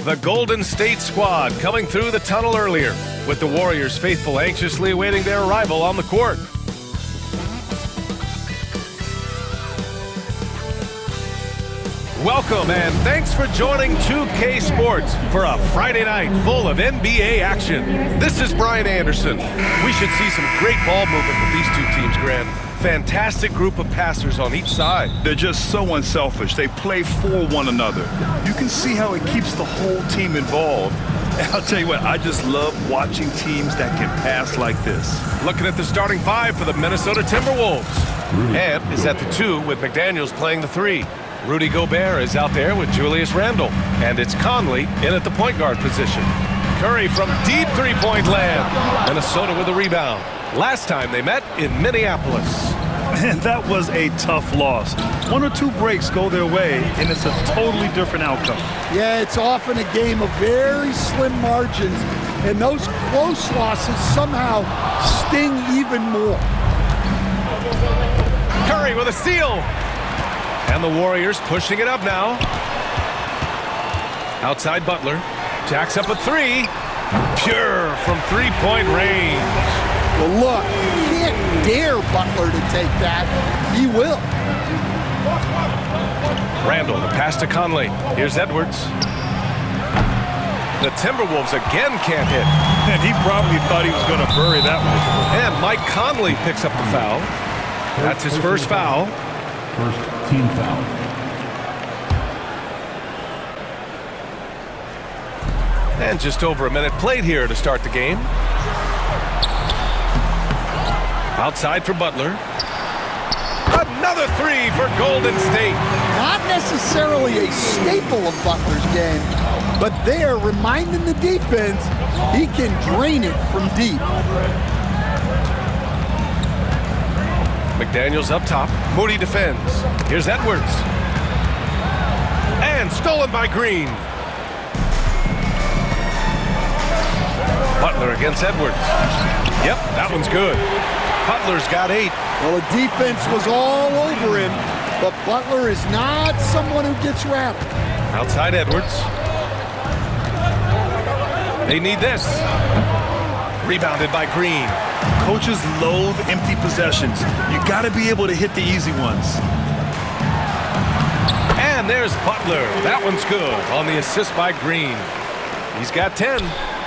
The Golden State squad coming through the tunnel earlier, with the Warriors faithful anxiously awaiting their arrival on the court. Welcome and thanks for joining 2K Sports for a Friday night full of NBA action. This is Brian Anderson. We should see some great ball movement with these two teams, Grant. Fantastic group of passers on each side. They're just so unselfish. They play for one another. You can see how it keeps the whole team involved. And I'll tell you what, I just love watching teams that can pass like this. Looking at the starting five for the Minnesota Timberwolves. Ant is at the 2 with McDaniels playing the 3. Rudy Gobert is out there with Julius Randle. And it's Conley in at the point guard position. Curry from deep three-point land. Minnesota with a rebound. Last time they met in Minneapolis. And that was a tough loss. 1 or 2 breaks go their way, and it's a totally different outcome. Yeah, it's often a game of very slim margins, and those close losses somehow sting even more. Curry with a steal. And the Warriors pushing it up now. Outside Butler. Jacks up a 3. Pure from three-point range. Well, look, you can't dare Butler to take that. He will. Randle, the pass to Conley. Here's Edwards. The Timberwolves again can't hit. And he probably thought he was going to bury that one. And Mike Conley picks up the foul. That's his first foul. First team foul. And just over a minute played here to start the game. Outside for Butler. Another 3 for Golden State. Not necessarily a staple of Butler's game, but they're reminding the defense he can drain it from deep. McDaniels up top. Moody defends. Here's Edwards. And stolen by Green. Butler against Edwards. Yep, that one's good. Butler's got 8. Well, the defense was all over him, but Butler is not someone who gets rattled. Outside Edwards. They need this. Rebounded by Green. Coaches loathe empty possessions. You got to be able to hit the easy ones. And there's Butler. That one's good on the assist by Green. He's got 10.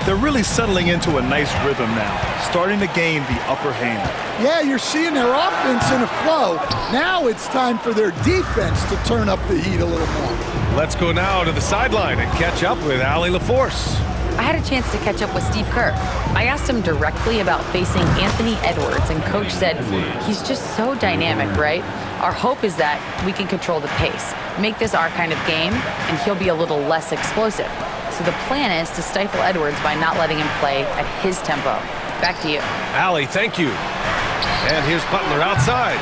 They're really settling into a nice rhythm now, starting to gain the upper hand. Yeah, you're seeing their offense in a flow. Now it's time for their defense to turn up the heat a little more. Let's go now to the sideline and catch up with Allie LaForce. I had a chance to catch up with Steve Kerr. I asked him directly about facing Anthony Edwards, and Coach said he's just so dynamic, right? Our hope is that we can control the pace, make this our kind of game, and he'll be a little less explosive. So the plan is to stifle Edwards by not letting him play at his tempo. Back to you. Allie, thank you. And here's Butler outside.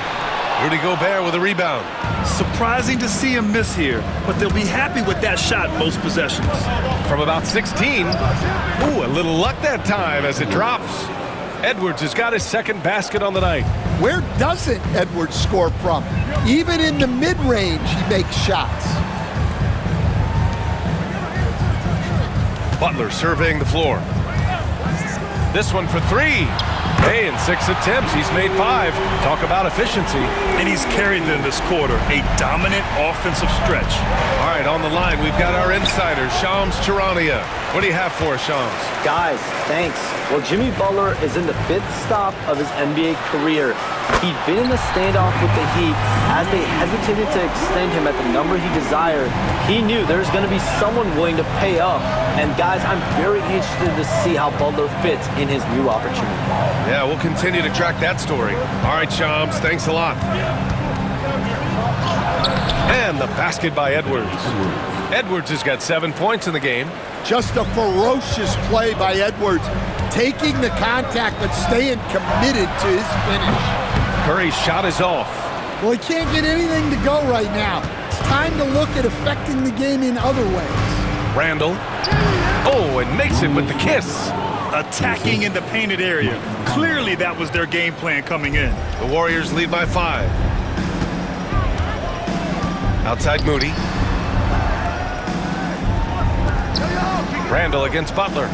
Rudy Gobert with a rebound. Surprising to see him miss here, but they'll be happy with that shot most possessions. From about 16. Ooh, a little luck that time as it drops. Edwards has got his second basket on the night. Where doesn't Edwards score from? Even in the mid-range, he makes shots. Butler surveying the floor. This one for 3. Hey, in 6 attempts, he's made 5. Talk about efficiency. And he's carried them this quarter, a dominant offensive stretch. All right, on the line, we've got our insider, Shams Charania. What do you have for us, Shams? Guys, thanks. Well, Jimmy Butler is in the 5th stop of his NBA career. He'd been in the standoff with the Heat. As they hesitated to extend him at the number he desired, he knew there's going to be someone willing to pay up. And guys, I'm very interested to see how Butler fits in his new opportunity. Yeah, we'll continue to track that story. All right, Shams, thanks a lot. And the basket by Edwards. Edwards has got 7 points in the game. Just a ferocious play by Edwards, taking the contact but staying committed to his finish. Curry's shot is off. Well, he can't get anything to go right now. It's time to look at affecting the game in other ways. Randle. Oh, and makes it with the kiss. Attacking in the painted area. Clearly that was their game plan coming in. The Warriors lead by 5. Outside Moody. Randall against Butler.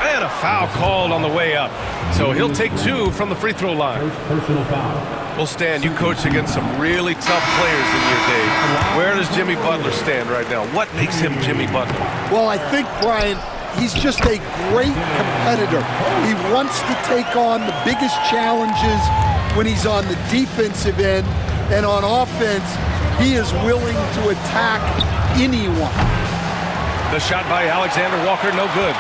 And a foul called on the way up. So he'll take 2 from the free throw line. Personal foul. Well, Stan, you coached against some really tough players in your day. Where does Jimmy Butler stand right now? What makes him Jimmy Butler? Well, I think, Brian, he's just a great competitor. He wants to take on the biggest challenges when he's on the defensive end, and on offense, he is willing to attack anyone. The shot by Alexander Walker, no good.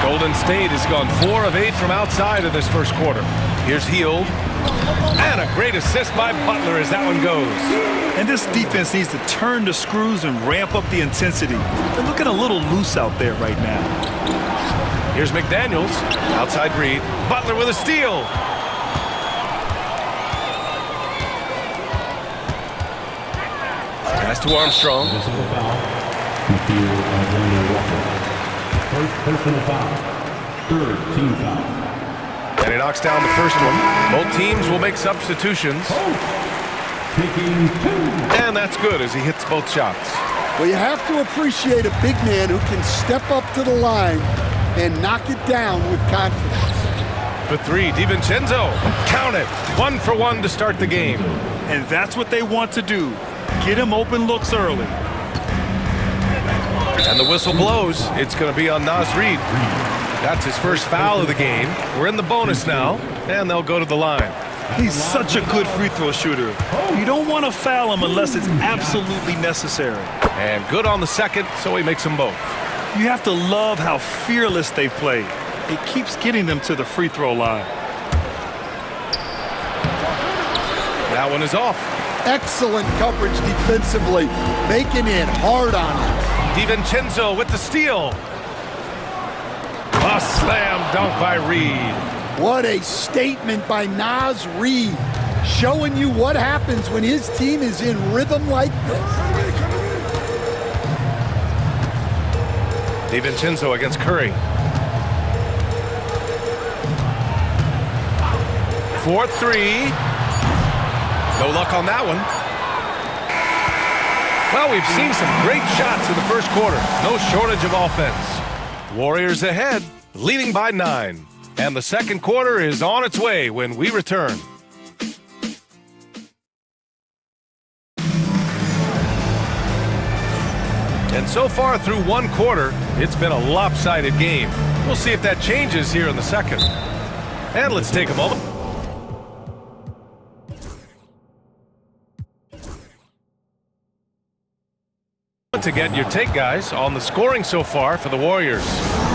Golden State has gone 4 of 8 from outside in this first quarter. Here's Hield. And a great assist by Butler as that one goes. And this defense needs to turn the screws and ramp up the intensity. They're looking a little loose out there right now. Here's McDaniels. Outside Reed. Butler with a steal. Pass to Armstrong. Physical foul. Nikhil Alexander-Walker. First personal foul. Third team foul. And he knocks down the first one. Both teams will make substitutions. Taking 2. And that's good as he hits both shots. Well, you have to appreciate a big man who can step up to the line and knock it down with confidence. For 3, DiVincenzo. Count it. 1 for 1 to start the game. And that's what they want to do. Get him open looks early. And the whistle blows. It's going to be on Naz Reid. That's his first foul of the game. We're in the bonus now, and they'll go to the line. He's such a good free throw shooter. You don't want to foul him unless it's absolutely necessary. And good on the second, so he makes them both. You have to love how fearless they play. It keeps getting them to the free throw line. That one is off. Excellent coverage defensively, making it hard on him. DiVincenzo with the steal. A slam dunk by Reid. What a statement by Naz Reid, showing you what happens when his team is in rhythm like this. DiVincenzo against Curry. 4-3. No luck on that one. Well, we've seen some great shots in the first quarter. No shortage of offense. Warriors ahead, leading by 9. And the second quarter is on its way when we return. And so far through one quarter, it's been a lopsided game. We'll see if that changes here in the second. And let's take a moment to get your take, guys, on the scoring so far for the Warriors.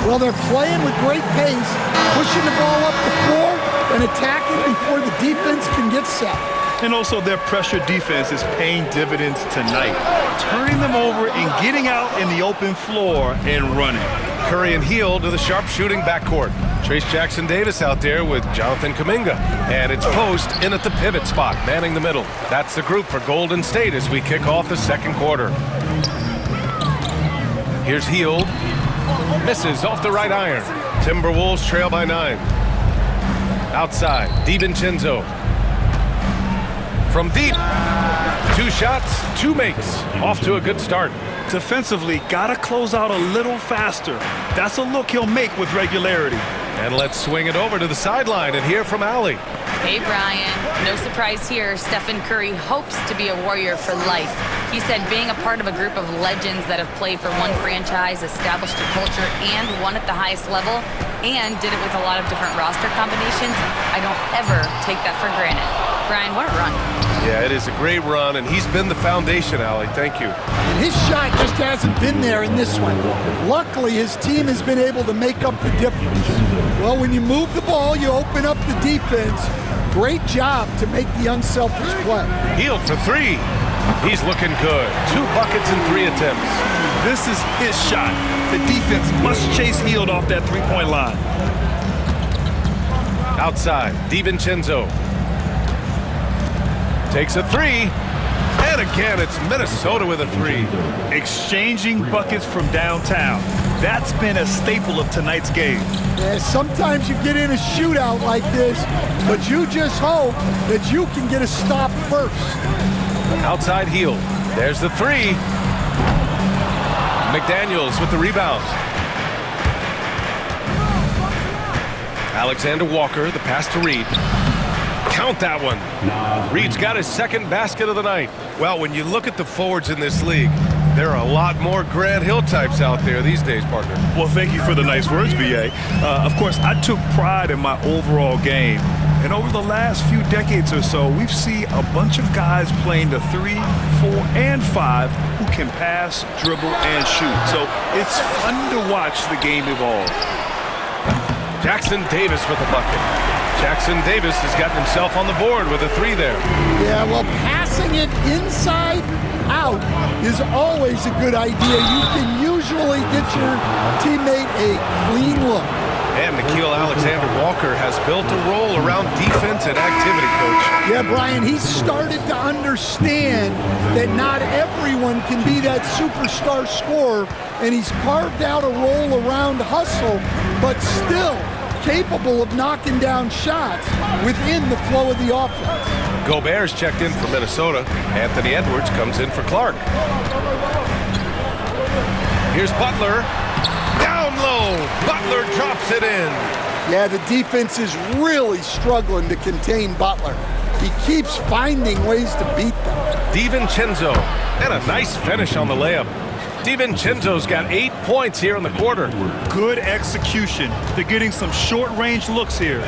Well, they're playing with great pace, pushing the ball up the floor and attacking before the defense can get set. And also their pressure defense is paying dividends tonight, turning them over and getting out in the open floor and running. Curry and Hield to the sharpshooting backcourt. Trace Jackson-Davis out there with Jonathan Kuminga. And it's Post in at the pivot spot, manning the middle. That's the group for Golden State as we kick off the second quarter. Here's Hield. Misses off the right iron. Timberwolves trail by 9. Outside, DiVincenzo. From deep. 2 shots, 2 makes. Off to a good start. Defensively, gotta close out a little faster. That's a look he'll make with regularity. And let's swing it over to the sideline and hear from Allie. Hey, Brian. No surprise here. Stephen Curry hopes to be a Warrior for life. He said being a part of a group of legends that have played for one franchise, established a culture, and won at the highest level, and did it with a lot of different roster combinations, I don't ever take that for granted. Brian, what a run. Yeah, it is a great run, and he's been the foundation, Allie. Thank you. And his shot just hasn't been there in this one. Luckily, his team has been able to make up the difference. Well, when you move the ball, you open up the defense. Great job to make the unselfish play. Hield for 3. He's looking good. 2 buckets and 3 attempts. This is his shot. The defense must chase Hield off that three-point line. Outside, DiVincenzo. Takes a 3. And again, it's Minnesota with a 3. Exchanging buckets from downtown. That's been a staple of tonight's game. Yeah, sometimes you get in a shootout like this, but you just hope that you can get a stop first. Outside heel. There's the three. McDaniels with the rebound. Alexander Walker, the pass to Reed. Count that one. Reed's got his second basket of the night. Well, when you look at the forwards in this league, there are a lot more Grant Hill types out there these days, partner. Well, thank you for the nice words, B.A. Of course, I took pride in my overall game. And over the last few decades or so, we've seen a bunch of guys playing the 3, 4, and 5 who can pass, dribble, and shoot. So it's fun to watch the game evolve. Jackson Davis with the bucket. Jackson Davis has gotten himself on the board with a 3 there. Yeah, well, passing it inside out is always a good idea. You can usually get your teammate a clean look. And Nickeil Alexander-Walker has built a role around defense and activity, Coach. Yeah, Brian, he's started to understand that not everyone can be that superstar scorer, and he's carved out a role around hustle, but still capable of knocking down shots within the flow of the offense. Gobert's checked in for Minnesota. Anthony Edwards comes in for Clark. Here's Butler. Down low. Butler drops it in. Yeah, the defense is really struggling to contain Butler. He keeps finding ways to beat them. DiVincenzo. And a nice finish on the layup. DiVincenzo's got 8 points here in the quarter. Good execution. They're getting some short-range looks here.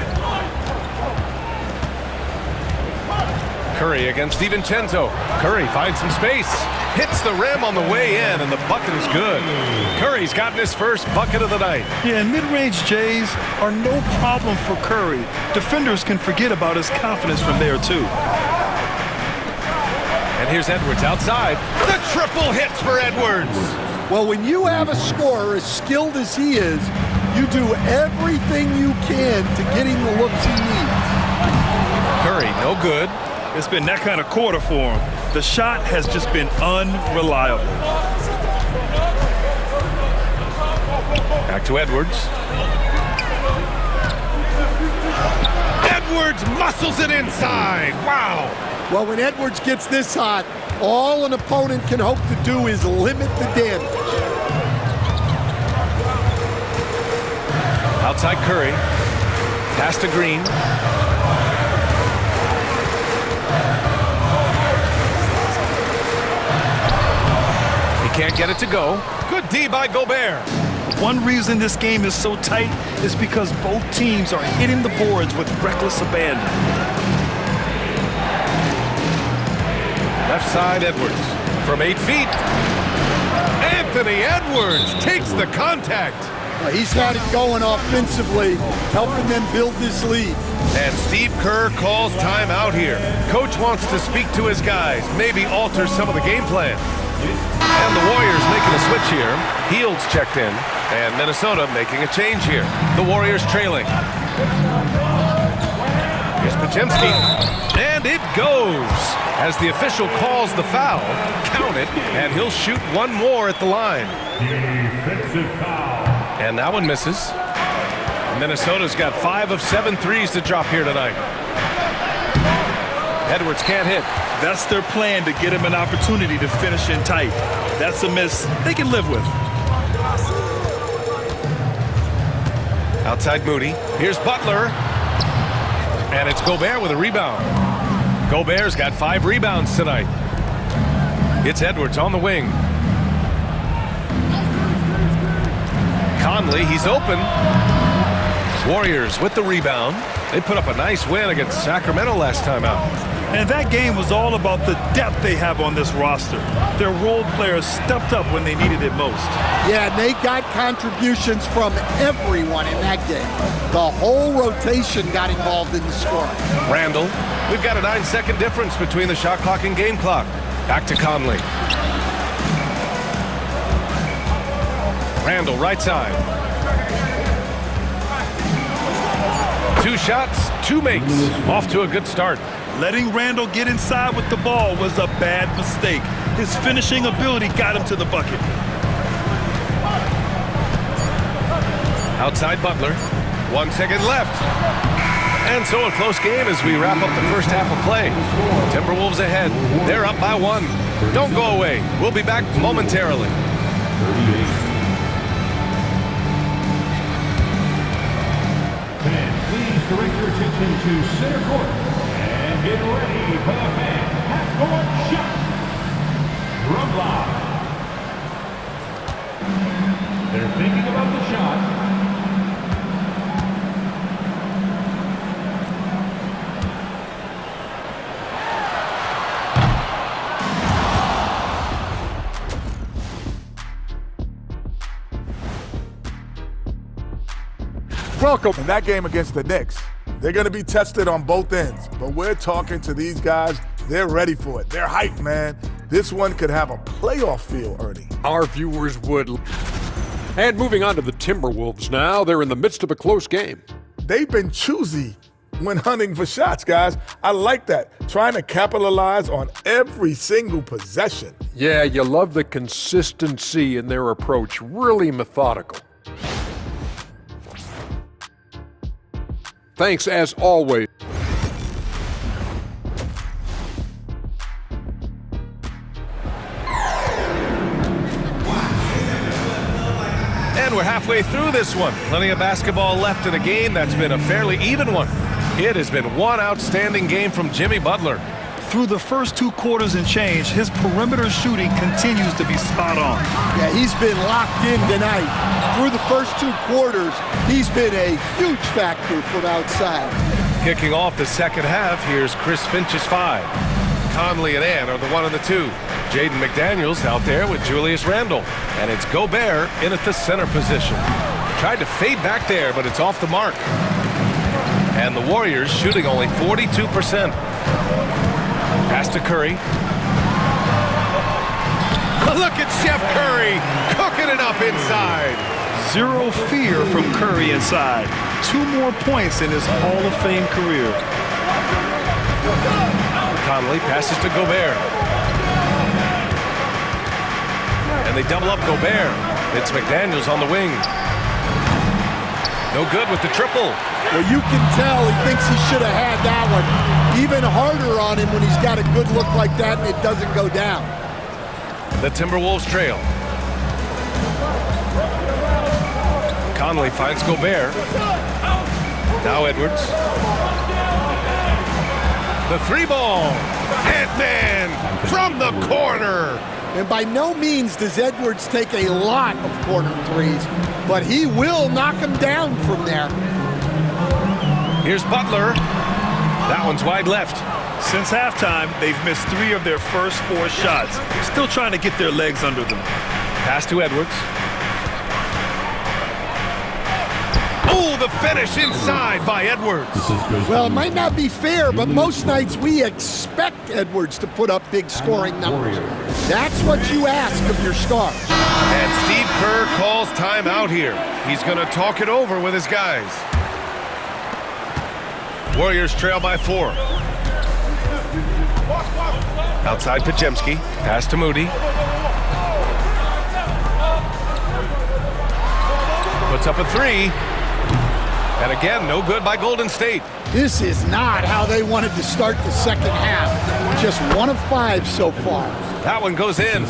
Curry against DiVincenzo. Curry finds some space. Hits the rim on the way in, and the bucket is good. Curry's gotten his first bucket of the night. Yeah, and mid-range Jays are no problem for Curry. Defenders can forget about his confidence from there, too. And here's Edwards outside. The triple hits for Edwards. Well, when you have a scorer as skilled as he is, you do everything you can to get him the looks he needs. Curry, no good. It's been that kind of quarter for him. The shot has just been unreliable. Back to Edwards. Edwards muscles it inside. Wow. Well, when Edwards gets this hot, all an opponent can hope to do is limit the damage. Outside Curry. Pass to Green. Can't get it to go. Good D by Gobert. One reason this game is so tight is because both teams are hitting the boards with reckless abandon. Left side, Edwards. From 8 feet. Anthony Edwards takes the contact. Well, he's had it going offensively, helping them build this lead. And Steve Kerr calls timeout here. Coach wants to speak to his guys, maybe alter some of the game plan. And the Warriors making a switch here. Hield's checked in. And Minnesota making a change here. The Warriors trailing. Here's Podziemski. And it goes. As the official calls the foul, count it, and he'll shoot one more at the line. Defensive foul. And that one misses. Minnesota's got 5 of 7 threes to drop here tonight. Edwards can't hit. That's their plan, to get him an opportunity to finish in tight. That's a miss they can live with. Outside Moody. Here's Butler. And it's Gobert with a rebound. Gobert's got 5 rebounds tonight. It's Edwards on the wing. Conley, he's open. Warriors with the rebound. They put up a nice win against Sacramento last time out. And that game was all about the depth they have on this roster. Their role players stepped up when they needed it most. Yeah, and they got contributions from everyone in that game. The whole rotation got involved in the scoring. Randall, we've got a 9-second difference between the shot clock and game clock. Back to Conley. Randall, right side. 2 shots, 2 makes. Off to a good start. Letting Randall get inside with the ball was a bad mistake. His finishing ability got him to the bucket. Outside Butler. 1 second left. And so a close game as we wrap up the first half of play. Timberwolves ahead. They're up by 1. Don't go away. We'll be back momentarily. 38. Fans, please direct your attention to center court and get ready for the fan half-court shot. Drum line. They're thinking about the shot. Welcome. In that game against the Knicks, they're going to be tested on both ends. But we're talking to these guys. They're ready for it. They're hyped, man. This one could have a playoff feel, Ernie. Our viewers would. And moving on to the Timberwolves now. They're in the midst of a close game. They've been choosy when hunting for shots, guys. I like that. Trying to capitalize on every single possession. Yeah, you love the consistency in their approach. Really methodical. Thanks, as always. And we're halfway through this one. Plenty of basketball left in a game that's been a fairly even one. It has been one outstanding game from Jimmy Butler. Through the first 2 quarters and change, his perimeter shooting continues to be spot on. Yeah, he's been locked in tonight. Through the first 2 quarters, he's been a huge factor from outside. Kicking off the second half, here's Chris Finch's 5. Conley and Ann are the 1 and the 2. Jaden McDaniels out there with Julius Randle. And it's Gobert in at the center position. Tried to fade back there, but it's off the mark. And the Warriors shooting only 42%. Pass to Curry. Look at Steph Curry cooking it up inside. Zero fear from Curry inside. 2 more points in his Hall of Fame career. Conley passes to Gobert. And they double up Gobert. It's McDaniels on the wing. No good with the triple. Well, you can tell he thinks he should have had that one. Even harder on him when he's got a good look like that and it doesn't go down. The Timberwolves trail. Conley finds Gobert. Now Edwards. The 3-ball. Ant-Man from the corner. And by no means does Edwards take a lot of corner threes, but he will knock him down from there. Here's Butler. That one's wide left. Since halftime, they've missed 3 of their first 4 shots. Still trying to get their legs under them. Pass to Edwards. Oh, the finish inside by Edwards. Well, it might not be fair, but most nights we expect Edwards to put up big scoring numbers. That's what you ask of your stars. And Steve Kerr calls timeout here. He's going to talk it over with his guys. Warriors trail by 4. Outside Podziemski. Pass to Moody. Puts up a 3. And again, no good by Golden State. This is not how they wanted to start the second half. Just 1 of 5 so far. That one goes in.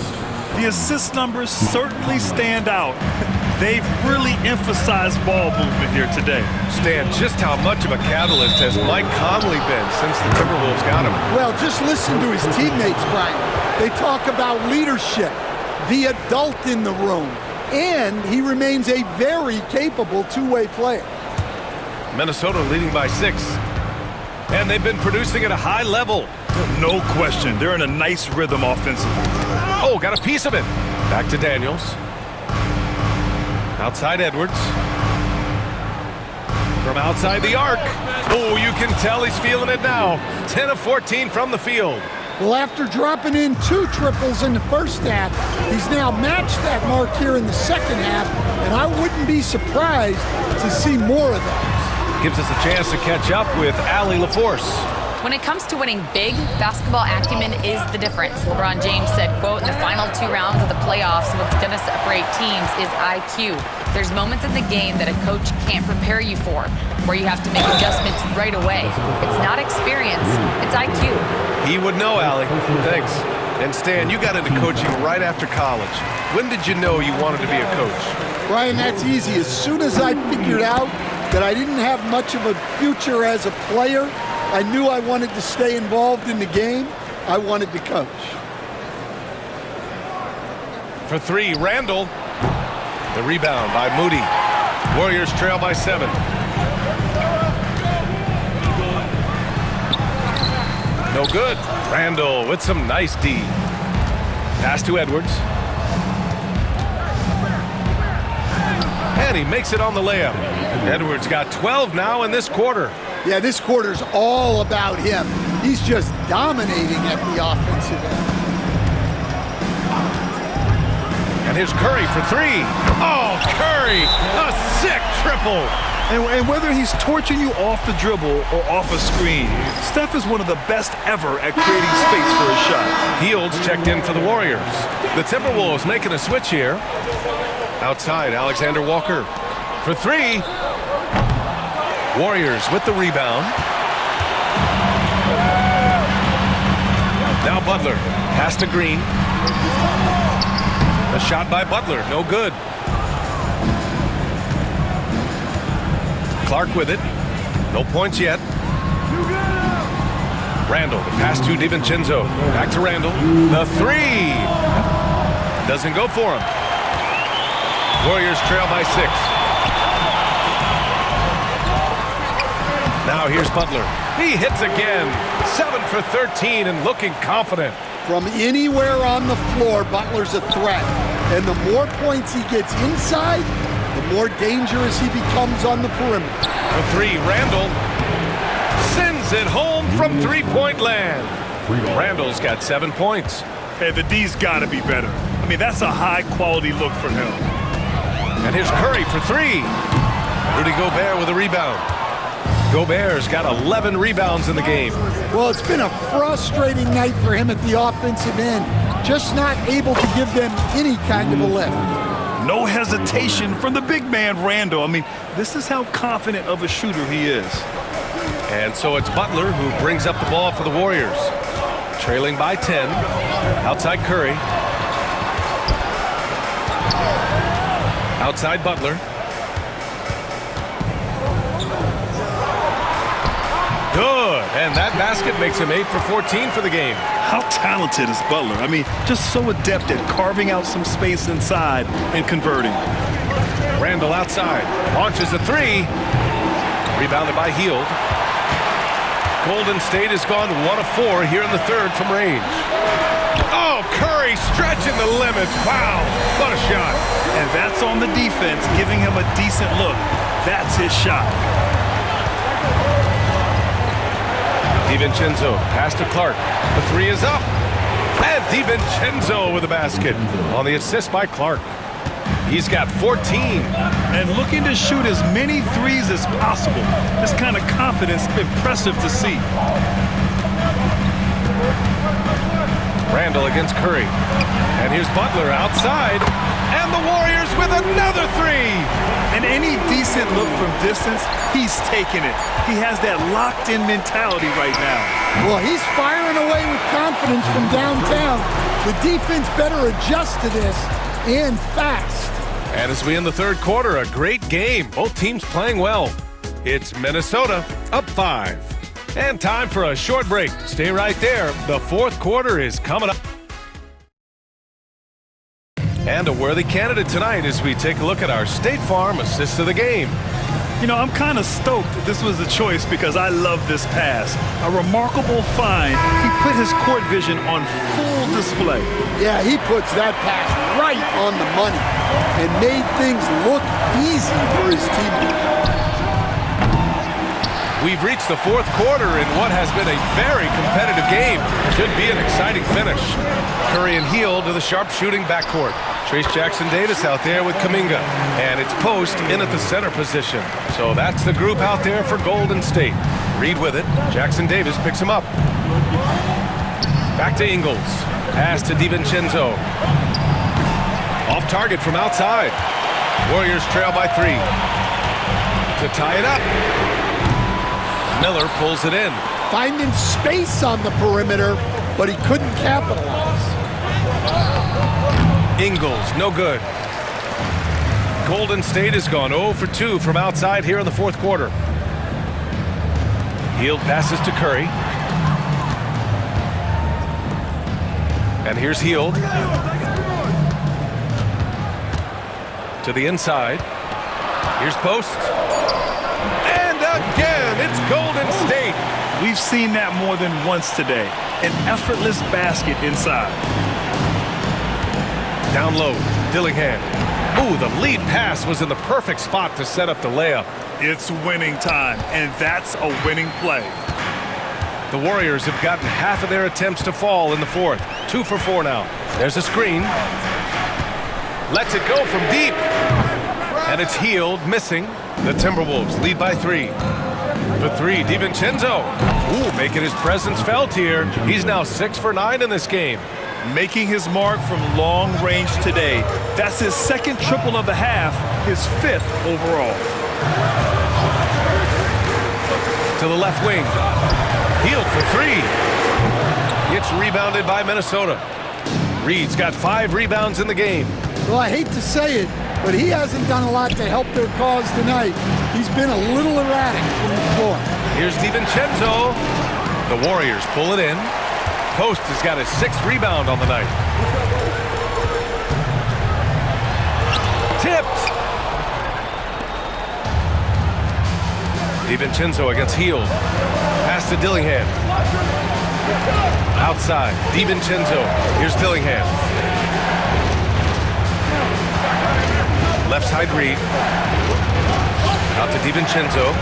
The assist numbers certainly stand out. They've really emphasized ball movement here today. Stan, just how much of a catalyst has Mike Conley been since the Timberwolves got him? Well, just listen to his teammates, Brian. They talk about leadership, the adult in the room, and he remains a very capable two-way player. Minnesota leading by 6. And they've been producing at a high level. No question. They're in a nice rhythm offensively. Oh, got a piece of it. Back to Daniels. Outside Edwards. From outside the arc. Oh, you can tell he's feeling it now. 10 of 14 from the field. Well, after dropping in 2 triples in the first half, he's now matched that mark here in the second half, and I wouldn't be surprised to see more of those. Gives us a chance to catch up with Allie LaForce. When it comes to winning big, basketball acumen is the difference. LeBron James said, quote, "In the final 2 rounds of the playoffs, what's going to separate teams is IQ. There's moments in the game that a coach can't prepare you for, where you have to make adjustments right away. It's not experience, it's IQ." He would know, Allie. Thanks. And Stan, you got into coaching right after college. When did you know you wanted to be a coach? Brian, that's easy. As soon as I figured out that I didn't have much of a future as a player, I knew I wanted to stay involved in the game. I wanted to coach. For 3, Randall. The rebound by Moody. Warriors trail by 7. No good. Randall with some nice D. Pass to Edwards. And he makes it on the layup. Edwards got 12 now in this quarter. Yeah, this quarter's all about him. He's just dominating at the offensive end. And here's Curry for 3. Oh, Curry, a sick triple. And whether he's torching you off the dribble or off a screen, Steph is one of the best ever at creating space for a shot. Fields checked in for the Warriors. The Timberwolves making a switch here. Outside, Alexander Walker for 3. Warriors with the rebound. Now Butler. Pass to Green. A shot by Butler. No good. Clark with it. No points yet. Randall. The pass to DiVincenzo. Back to Randall. The 3. Doesn't go for him. Warriors trail by 6. Now here's Butler. He hits again. 7 for 13 and looking confident. From anywhere on the floor, Butler's a threat. And the more points he gets inside, the more dangerous he becomes on the perimeter. For 3, Randall sends it home from 3-point land. Randall's got 7 points. Hey, the D's got to be better. I mean, that's a high-quality look from him. And here's Curry for 3. Rudy Gobert with a rebound. Gobert's got 11 rebounds in the game. Well, it's been a frustrating night for him at the offensive end. Just not able to give them any kind of a lift. No hesitation from the big man, Randall. I mean, this is how confident of a shooter he is. And so it's Butler who brings up the ball for the Warriors. Trailing by 10. Outside Curry. Outside Butler. Good. And that basket makes him 8 for 14 for the game. How talented is Butler? I mean, just so adept at carving out some space inside and converting. Randall outside. Launches a 3. Rebounded by Hield. Golden State has gone 1 of 4 here in the third from range. Oh, Curry stretching the limits. Wow, what a shot. And that's on the defense, giving him a decent look. That's his shot. DiVincenzo, pass to Clark. The 3 is up. And DiVincenzo with the basket on the assist by Clark. He's got 14. And looking to shoot as many threes as possible. This kind of confidence, impressive to see. Randall against Curry. And here's Butler outside. And the Warriors with another 3. And any decent look from distance, he's taking it. He has that locked-in mentality right now. Well, he's firing away with confidence from downtown. The defense better adjust to this, and fast. And as we end the third quarter, a great game. Both teams playing well. It's Minnesota up 5. And time for a short break. Stay right there. The fourth quarter is coming up. And a worthy candidate tonight as we take a look at our State Farm assist of the game. You know, I'm kind of stoked that this was a choice because I love this pass. A remarkable find. He put his court vision on full display. Yeah, he puts that pass right on the money and made things look easy for his teammate. We've reached the fourth quarter in what has been a very competitive game. Should be an exciting finish. Curry and Hield to the sharpshooting backcourt. Trace Jackson-Davis out there with Kuminga. And it's Post in at the center position. So that's the group out there for Golden State. Reed with it. Jackson-Davis picks him up. Back to Ingles. Pass to DiVincenzo. Off target from outside. Warriors trail by 3. To tie it up. Miller pulls it in. Finding space on the perimeter, but he couldn't capitalize. Ingles, no good. Golden State has gone 0 for 2 from outside here in the fourth quarter. Hield passes to Curry. And here's Hield. To the inside. Here's Post. And again, it's Golden State. We've seen that more than once today. An effortless basket inside. Down low, Dillingham. Ooh, the lead pass was in the perfect spot to set up the layup. It's winning time, and that's a winning play. The Warriors have gotten half of their attempts to fall in the fourth. 2 for 4 now. There's a screen. Lets it go from deep. And it's Hield missing. The Timberwolves lead by 3. The 3, DiVincenzo. Ooh, making his presence felt here. He's now 6 for 9 in this game. Making his mark from long range today. That's his second triple of the half, his 5th overall. To the left wing. Hield for 3. It's rebounded by Minnesota. Reed's got 5 rebounds in the game. Well, I hate to say it, but he hasn't done a lot to help their cause tonight. He's been a little erratic from the floor. Here's DiVincenzo. The Warriors pull it in. Post has got his 6th rebound on the night. Tipped. DiVincenzo against Hield. Pass to Dillingham. Outside. DiVincenzo. Here's Dillingham. Left side Reed. Out to DiVincenzo.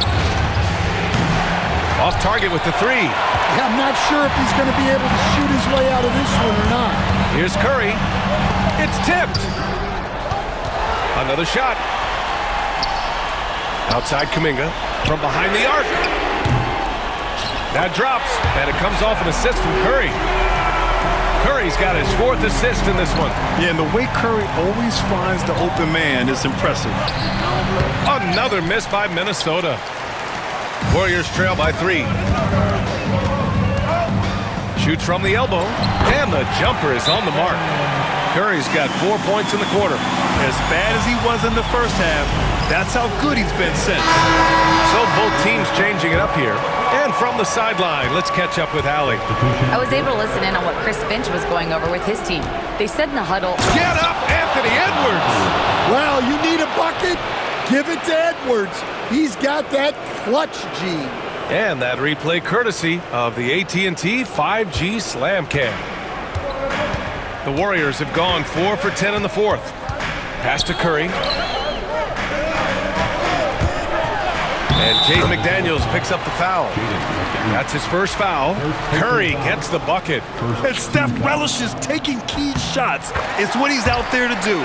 Off target with the 3. Yeah, I'm not sure if he's going to be able to shoot his way out of this one or not. Here's Curry. It's tipped. Another shot. Outside Kuminga from behind the arc. That drops, and it comes off an assist from Curry. Curry's got his 4th assist in this one. Yeah, and the way Curry always finds the open man is impressive. Another miss by Minnesota. Warriors trail by 3. Shoots from the elbow, and the jumper is on the mark. Curry's got 4 points in the quarter. As bad as he was in the first half, that's how good he's been since. So both teams changing it up here. And from the sideline, let's catch up with Allie. I was able to listen in on what Chris Finch was going over with his team. They said in the huddle, Get up, Anthony Edwards! Well, you need a bucket? Give it to Edwards. He's got that clutch gene. And that replay courtesy of the AT&T 5G Slam Cam. The Warriors have gone 4 for 10 in the fourth. Pass to Curry. And Jaden McDaniels picks up the foul. That's his first foul. Curry gets the bucket. And Steph relishes taking key shots. It's what he's out there to do.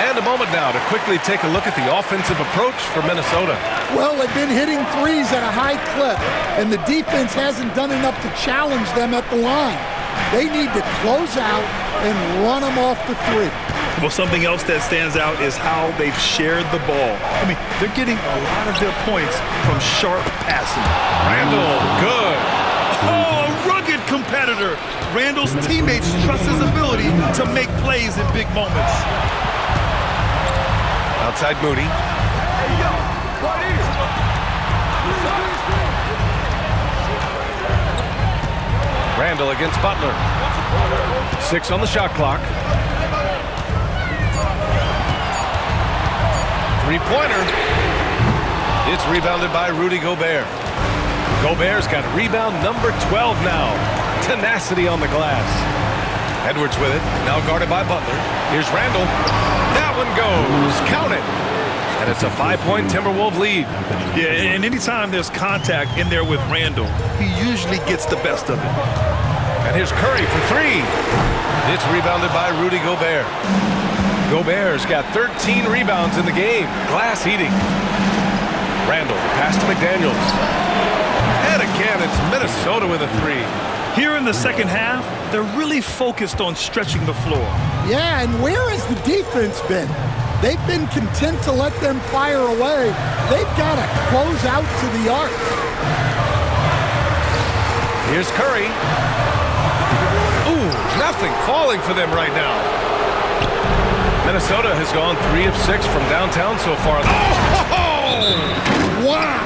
And a moment now to quickly take a look at the offensive approach for Minnesota. Well, they've been hitting threes at a high clip, and the defense hasn't done enough to challenge them at the line. They need to close out and run them off the 3. Well, something else that stands out is how they've shared the ball. I mean, they're getting a lot of their points from sharp passing. Randall, good. Oh, a rugged competitor. Randall's teammates trust his ability to make plays in big moments. Outside Moody. Randall against Butler. 6 on the shot clock. 3-pointer. It's rebounded by Rudy Gobert. Gobert's got rebound number 12 now. Tenacity on the glass. Edwards with it, now guarded by Butler. Here's Randall. That one goes. Count it. And it's a 5-point Timberwolves lead. Yeah, and anytime there's contact in there with Randall, he usually gets the best of it. And here's Curry for three. It's rebounded by Rudy Gobert. Gobert's got 13 rebounds in the game. Glass eating. Randall, pass to McDaniels. And again, it's Minnesota with a three. Here in the second half, they're really focused on stretching the floor. Yeah, and where has the defense been? They've been content to let them fire away. They've got to close out to the arc. Here's Curry. Ooh, nothing falling for them right now. Minnesota has gone 3 of 6 from downtown so far. Oh! Wow!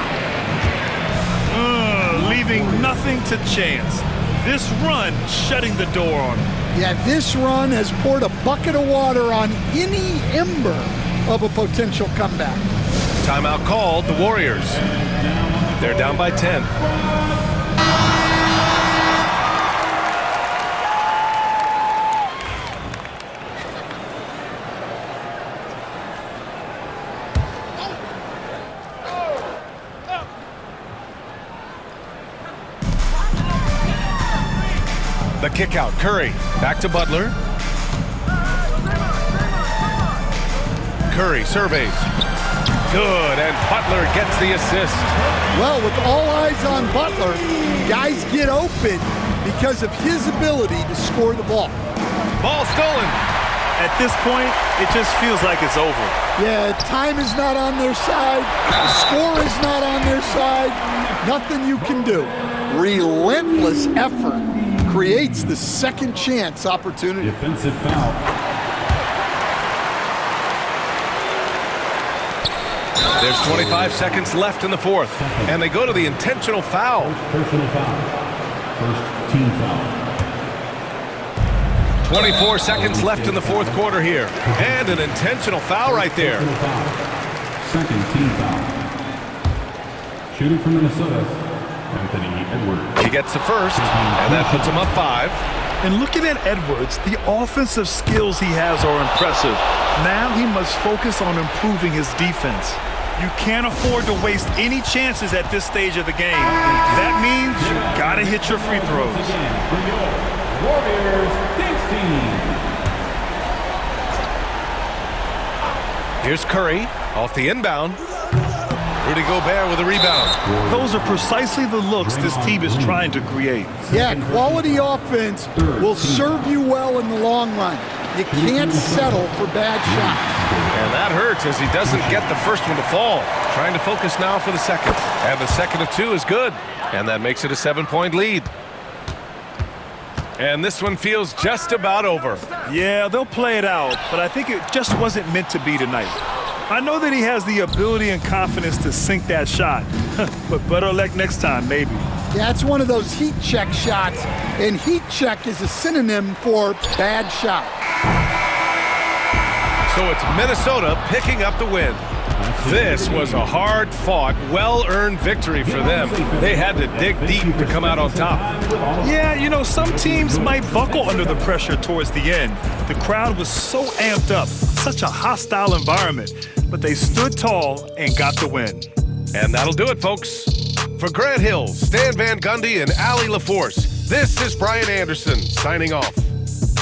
Leaving nothing to chance. This run shutting the door on him. Yeah, this run has poured a bucket of water on any ember of a potential comeback. Timeout called, the Warriors. They're down by 10. The kick out, Curry. Back to Butler. Curry surveys. Good, and Butler gets the assist. Well, with all eyes on Butler, guys get open because of his ability to score the ball. Ball stolen. At this point, it just feels like it's over. Yeah, time is not on their side. The score is not on their side. Nothing you can do. Relentless effort creates the second chance opportunity. Defensive foul. There's 25 seconds left in the fourth, and they go to the intentional foul. Personal foul. First team foul. 24 seconds left in the fourth quarter here, and an intentional foul right there. Personal foul. Second team foul. Shooting from Minnesota, Anthony Edwards. He gets the first, and that puts him up 5. And looking at Edwards, the offensive skills he has are impressive. Now he must focus on improving his defense. You can't afford to waste any chances at this stage of the game. That means you gotta hit your free throws. For your Warriors, thanks team. Here's Curry off the inbound. Rudy Gobert with a rebound. Those are precisely the looks this team is trying to create. Yeah, quality offense will serve you well in the long run. You can't settle for bad shots. And that hurts as he doesn't get the first one to fall. Trying to focus now for the second. And the second of 2 is good. And that makes it a 7-point lead. And this one feels just about over. Yeah, they'll play it out, but I think it just wasn't meant to be tonight. I know that he has the ability and confidence to sink that shot, but better luck next time, maybe. Yeah, it's one of those heat check shots, and heat check is a synonym for bad shot. So it's Minnesota picking up the win. This was a hard-fought, well-earned victory for them. They had to dig deep to come out on top. Yeah, you know, some teams might buckle under the pressure towards the end. The crowd was so amped up, such a hostile environment, but they stood tall and got the win. And that'll do it, folks. For Grant Hill, Stan Van Gundy, and Allie LaForce, this is Brian Anderson signing off.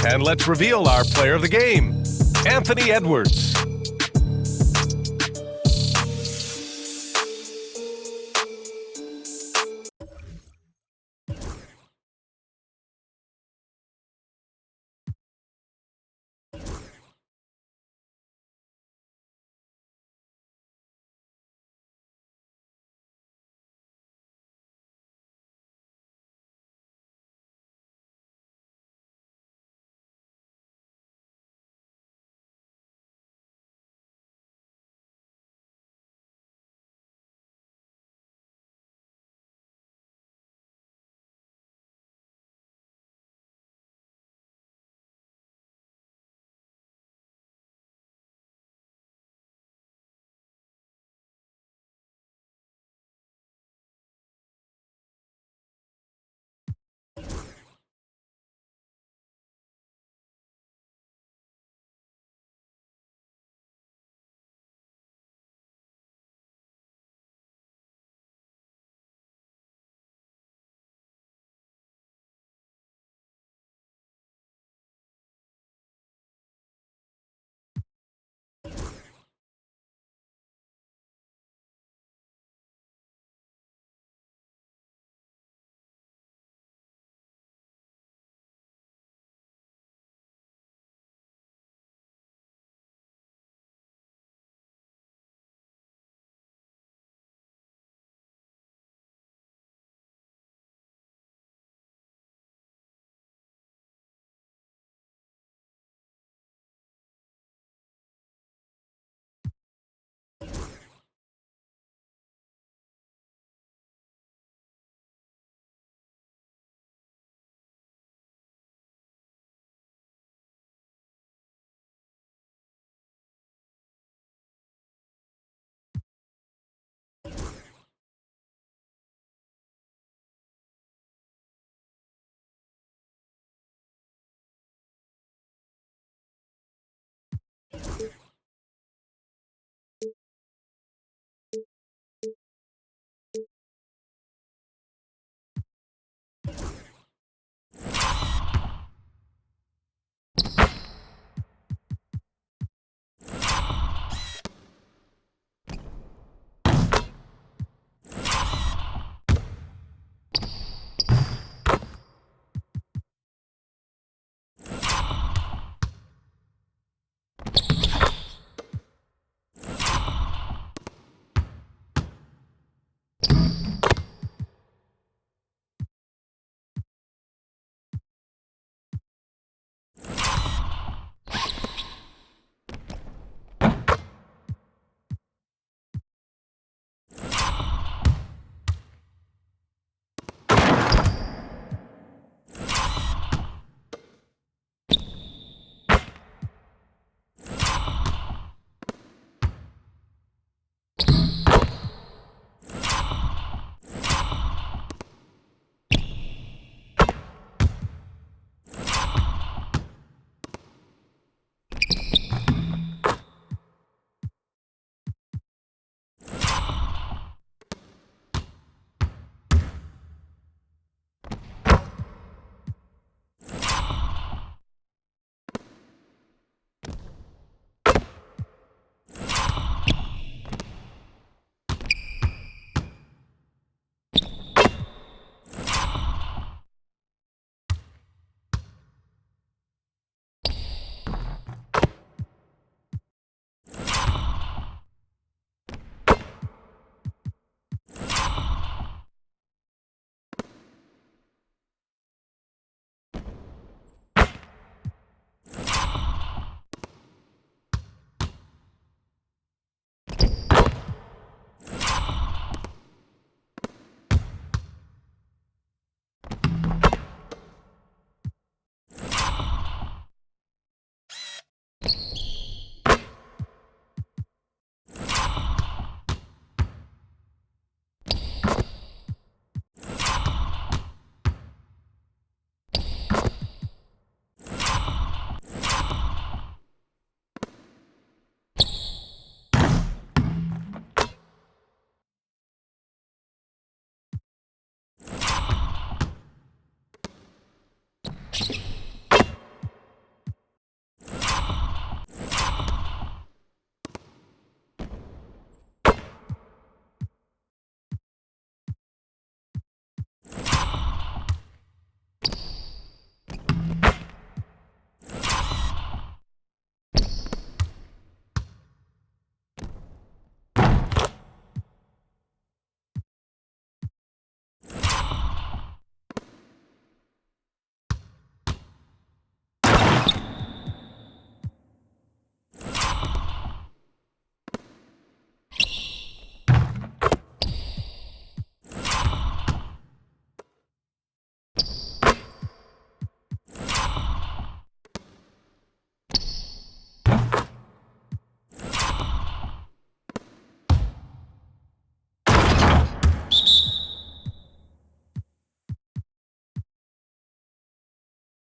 And let's reveal our player of the game, Anthony Edwards. it.